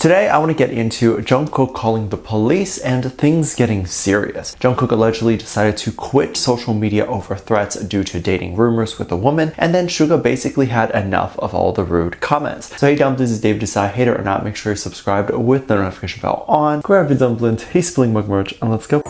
Today, I want to get into Jungkook calling the police and things getting serious. Jungkook allegedly decided to quit social media over threats due to dating rumors with a woman, and then Suga basically had enough of all the rude comments. So hey Dom, this is David Desai, hater or not, make sure you're subscribed with the notification bell on. Grab your dumpling, he's spilling mug merch, and let's go.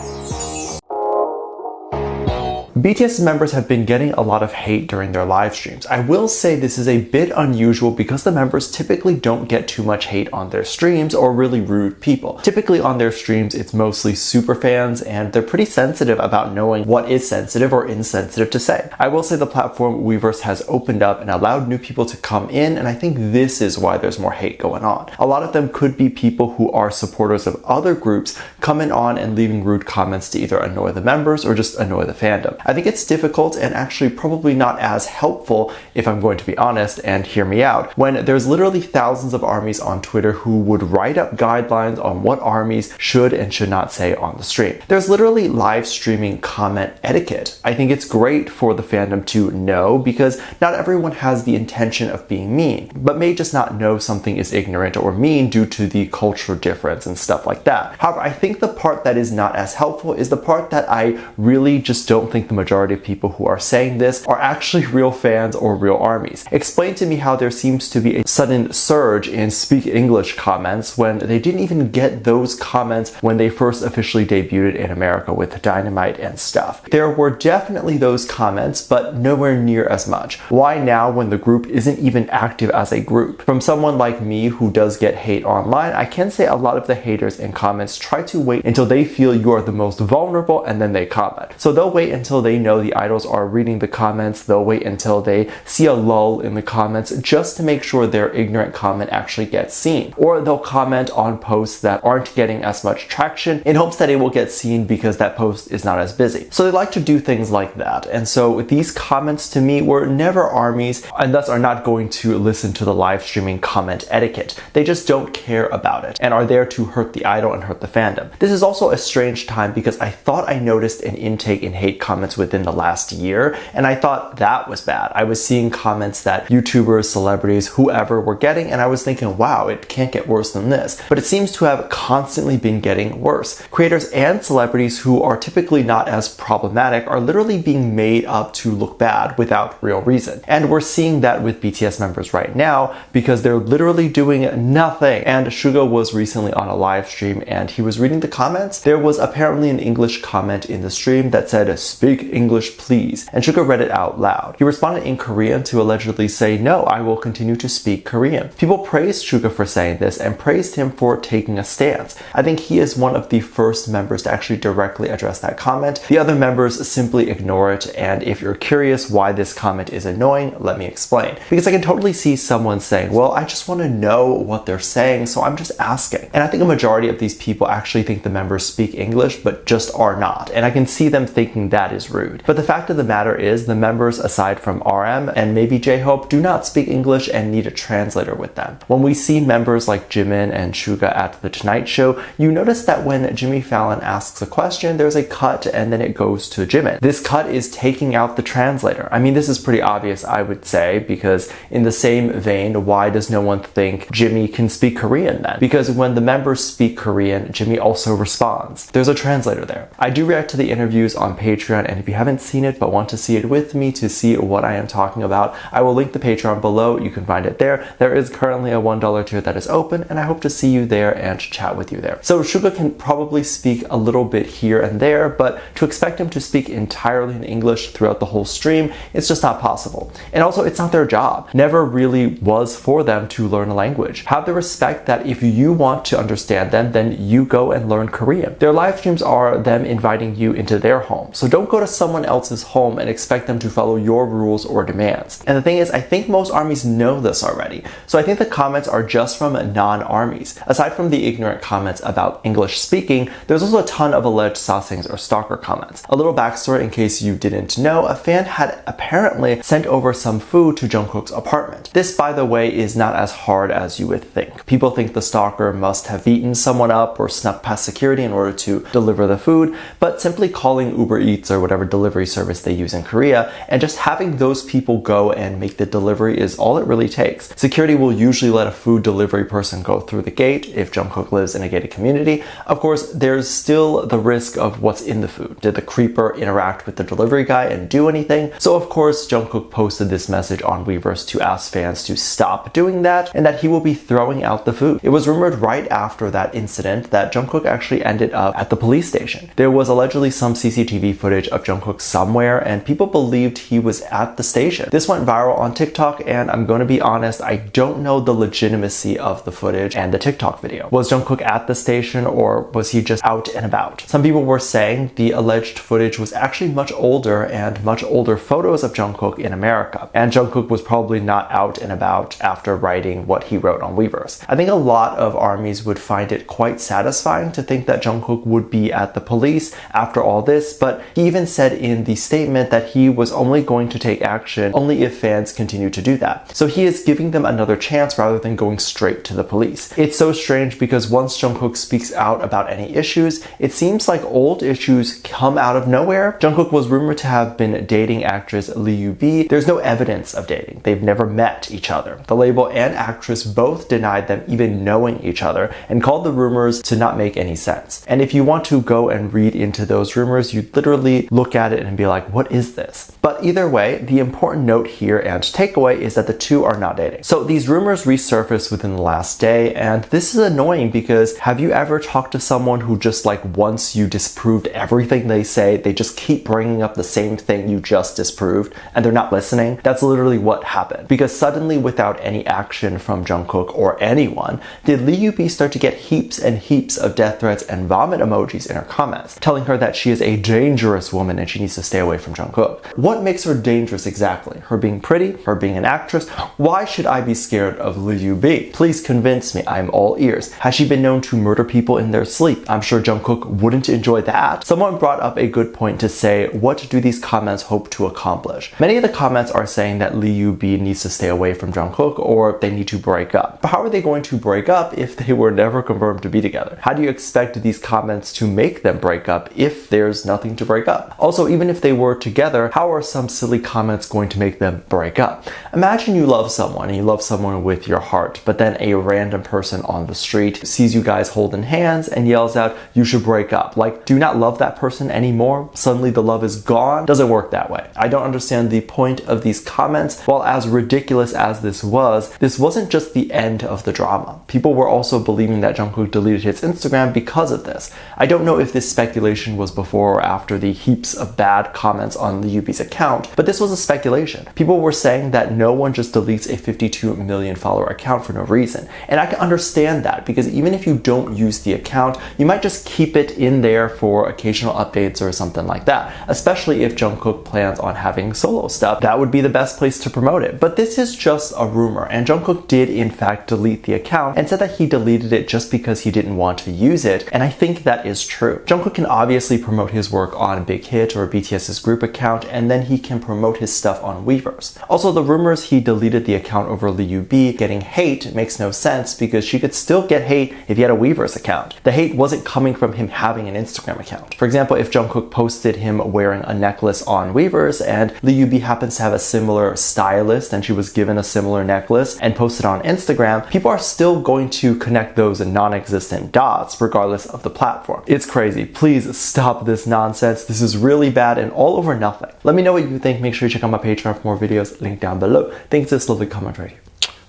BTS members have been getting a lot of hate during their live streams. I will say this is a bit unusual because the members typically don't get too much hate on their streams or really rude people. Typically on their streams, it's mostly super fans and they're pretty sensitive about knowing what is sensitive or insensitive to say. I will say the platform Weverse has opened up and allowed new people to come in, and I think this is why there's more hate going on. A lot of them could be people who are supporters of other groups coming on and leaving rude comments to either annoy the members or just annoy the fandom. I think it's difficult and actually probably not as helpful, if I'm going to be honest, and hear me out, when there's literally thousands of armies on Twitter who would write up guidelines on what armies should and should not say on the stream. There's literally live streaming comment etiquette. I think it's great for the fandom to know because not everyone has the intention of being mean, but may just not know something is ignorant or mean due to the cultural difference and stuff like that. However, I think the part that is not as helpful is the part that I really just don't think the majority of people who are saying this are actually real fans or real armies. Explain to me how there seems to be a sudden surge in speak English comments when they didn't even get those comments when they first officially debuted in America with Dynamite and stuff. There were definitely those comments, but nowhere near as much. Why now when the group isn't even active as a group? From someone like me who does get hate online, I can say a lot of the haters in comments try to wait until they feel you are the most vulnerable and then they comment. So they'll wait until they know the idols are reading the comments, they'll wait until they see a lull in the comments just to make sure their ignorant comment actually gets seen. Or they'll comment on posts that aren't getting as much traction in hopes that it will get seen because that post is not as busy. So they like to do things like that. And so these comments to me were never armies and thus are not going to listen to the live streaming comment etiquette. They just don't care about it and are there to hurt the idol and hurt the fandom. This is also a strange time because I thought I noticed an intake in hate comments within the last year, and I thought that was bad. I was seeing comments that YouTubers, celebrities, whoever were getting, and I was thinking, wow, it can't get worse than this. But it seems to have constantly been getting worse. Creators and celebrities who are typically not as problematic are literally being made up to look bad without real reason. And we're seeing that with BTS members right now because they're literally doing nothing. And Suga was recently on a live stream and he was reading the comments. There was apparently an English comment in the stream that said, "Speak English please," and Suga read it out loud. He responded in Korean to allegedly say, "No, I will continue to speak Korean." People praised Suga for saying this and praised him for taking a stance. I think he is one of the first members to actually directly address that comment. The other members simply ignore it, and if you're curious why this comment is annoying, let me explain. Because I can totally see someone saying, well, I just want to know what they're saying, so I'm just asking. And I think a majority of these people actually think the members speak English, but just are not. And I can see them thinking that is rude. But the fact of the matter is the members, aside from RM and maybe J-Hope, do not speak English and need a translator with them. When we see members like Jimin and Suga at The Tonight Show, you notice that when Jimmy Fallon asks a question, there's a cut and then it goes to Jimin. This cut is taking out the translator. I mean, this is pretty obvious, I would say, because in the same vein, why does no one think Jimmy can speak Korean then? Because when the members speak Korean, Jimmy also responds. There's a translator there. I do react to the interviews on Patreon, and if you haven't seen it but want to see it with me to see what I am talking about, I will link the Patreon below. You can find it there. There is currently a $1 tier that is open, and I hope to see you there and chat with you there. So Suga can probably speak a little bit here and there, but to expect him to speak entirely in English throughout the whole stream, it's just not possible. And also, it's not their job. Never really was for them to learn a language. Have the respect that if you want to understand them, then you go and learn Korean. Their live streams are them inviting you into their home. So don't go to someone else's home and expect them to follow your rules or demands. And the thing is, I think most armies know this already. So I think the comments are just from non-armies. Aside from the ignorant comments about English speaking, there's also a ton of alleged sasaengs or stalker comments. A little backstory in case you didn't know, a fan had apparently sent over some food to Jungkook's apartment. This, by the way, is not as hard as you would think. People think the stalker must have beaten someone up or snuck past security in order to deliver the food, but simply calling Uber Eats or whatever whatever delivery service they use in Korea, and just having those people go and make the delivery is all it really takes. Security will usually let a food delivery person go through the gate if Jungkook lives in a gated community. Of course, there's still the risk of what's in the food. Did the creeper interact with the delivery guy and do anything? So of course, Jungkook posted this message on Weverse to ask fans to stop doing that and that he will be throwing out the food. It was rumored right after that incident that Jungkook actually ended up at the police station. There was allegedly some CCTV footage of Jungkook somewhere and people believed he was at the station. This went viral on TikTok and I'm going to be honest, I don't know the legitimacy of the footage and the TikTok video. Was Jungkook at the station or was he just out and about? Some people were saying the alleged footage was actually much older and much older photos of Jungkook in America. And Jungkook was probably not out and about after writing what he wrote on Weverse. I think a lot of ARMYs would find it quite satisfying to think that Jungkook would be at the police after all this, but he even said in the statement that he was only going to take action only if fans continue to do that. So he is giving them another chance rather than going straight to the police. It's so strange because once Jungkook speaks out about any issues, it seems like old issues come out of nowhere. Jungkook was rumored to have been dating actress Lee Yoo-bi. There's no evidence of dating. They've never met each other. The label and actress both denied them even knowing each other and called the rumors to not make any sense. And if you want to go and read into those rumors, you literally look at it and be like, what is this? But either way, the important note here and takeaway is that the two are not dating. So these rumors resurfaced within the last day, and this is annoying because have you ever talked to someone who just like once you disproved everything they say, they just keep bringing up the same thing you just disproved and they're not listening? That's literally what happened. Because suddenly without any action from Jungkook or anyone, did Lee Yoo-bi start to get heaps and heaps of death threats and vomit emojis in her comments, telling her that she is a dangerous woman and she needs to stay away from Jungkook. What makes her dangerous exactly? Her being pretty? Her being an actress? Why should I be scared of Lee Yoo-bi? Please convince me, I'm all ears. Has she been known to murder people in their sleep? I'm sure Jungkook wouldn't enjoy that. Someone brought up a good point to say, what do these comments hope to accomplish? Many of the comments are saying that Lee Yoo-bi needs to stay away from Jungkook or they need to break up. But how are they going to break up if they were never confirmed to be together? How do you expect these comments to make them break up if there's nothing to break up? Also, even if they were together, how are some silly comments going to make them break up? Imagine you love someone and you love someone with your heart, but then a random person on the street sees you guys holding hands and yells out, you should break up. Like, do you not love that person anymore? Suddenly the love is gone? Doesn't work that way. I don't understand the point of these comments. While as ridiculous as this wasn't just the end of the drama. People were also believing that Jungkook deleted his Instagram because of this. I don't know if this speculation was before or after the heaps of bad comments on Lee Yoo-bi's account, but this was a speculation. People were saying that no one just deletes a 52 million follower account for no reason. And I can understand that because even if you don't use the account, you might just keep it in there for occasional updates or something like that. Especially if Jungkook plans on having solo stuff, that would be the best place to promote it. But this is just a rumor, and Jungkook did in fact delete the account and said that he deleted it just because he didn't want to use it, and I think that is true. Jungkook can obviously promote his work on Big Hit or BTS's group account, and then he can promote his stuff on Weverse. Also, the rumors he deleted the account over Lee Yoo-bi getting hate makes no sense because she could still get hate if he had a Weverse account. The hate wasn't coming from him having an Instagram account. For example, if Jungkook posted him wearing a necklace on Weverse and Lee Yoo-bi happens to have a similar stylist and she was given a similar necklace and posted on Instagram, people are still going to connect those non-existent dots regardless of the platform. It's crazy. Please stop this nonsense. This is really bad and all over nothing. Let me know what you think. Make sure you check out my Patreon for more videos. Link down below. Thanks for this lovely comment right here.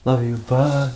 Love you. Bye.